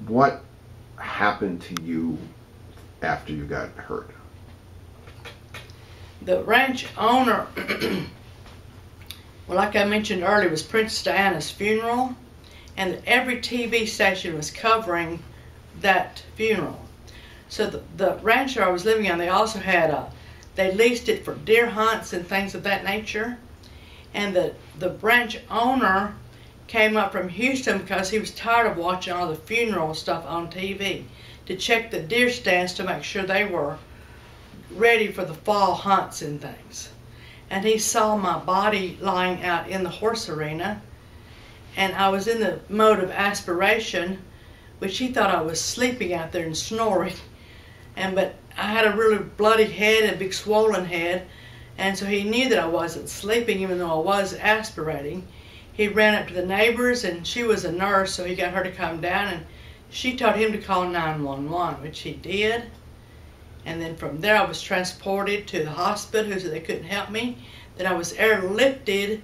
what happened to you after you got hurt? The ranch owner, well, like I mentioned earlier, was Princess Diana's funeral, and every TV station was covering that funeral. So the ranch I was living on, they also had they leased it for deer hunts and things of that nature. And the ranch owner came up from Houston because he was tired of watching all the funeral stuff on TV, to check the deer stands to make sure they were ready for the fall hunts and things. And he saw my body lying out in the horse arena, and I was in the mode of aspiration, which he thought I was sleeping out there and snoring. But I had a really bloody head and a big swollen head, and so he knew that I wasn't sleeping even though I was aspirating. He ran up to the neighbors, and she was a nurse, so he got her to come down, and she told him to call 911, which he did. And then from there I was transported to the hospital, who said they couldn't help me. Then I was airlifted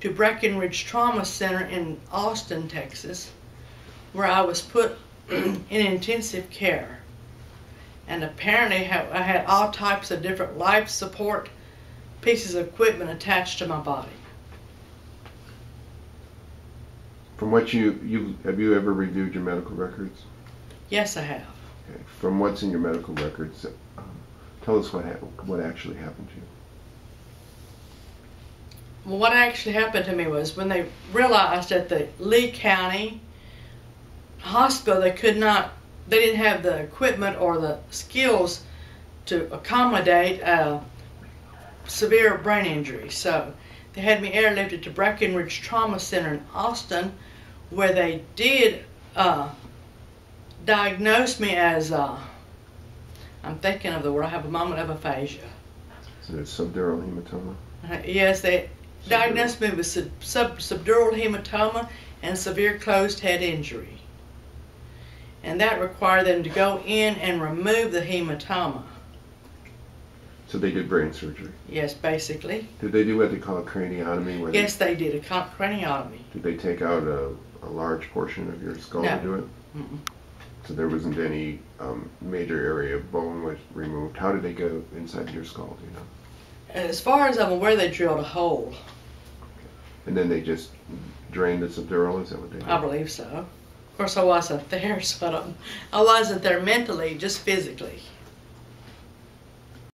to Breckenridge Trauma Center in Austin, Texas, where I was put in intensive care. And apparently I had all types of different life support pieces of equipment attached to my body. From what have you ever reviewed your medical records? Yes, I have. Okay. From what's in your medical records, tell us what actually happened to you. Well, what actually happened to me was when they realized at the Lee County Hospital they didn't have the equipment or the skills to accommodate severe brain injury. So they had me airlifted to Breckenridge Trauma Center in Austin, where they did diagnose me as, I'm thinking of the word, I have a moment of aphasia. Is it subdural hematoma? Yes, they diagnosed me with subdural hematoma and severe closed head injury. And that required them to go in and remove the hematoma. So they did brain surgery? Yes, basically. Did they do what they call a craniotomy? Yes, they did a craniotomy. Did they take out a large portion of your skull to do it? Mm-mm. So there wasn't any major area of bone was removed. How did they go inside your skull, do you know? As far as I'm aware, they drilled a hole. And then they just drained the subdural? Is that what they did? I believe so. Of course, I wasn't there, so I wasn't there mentally, just physically.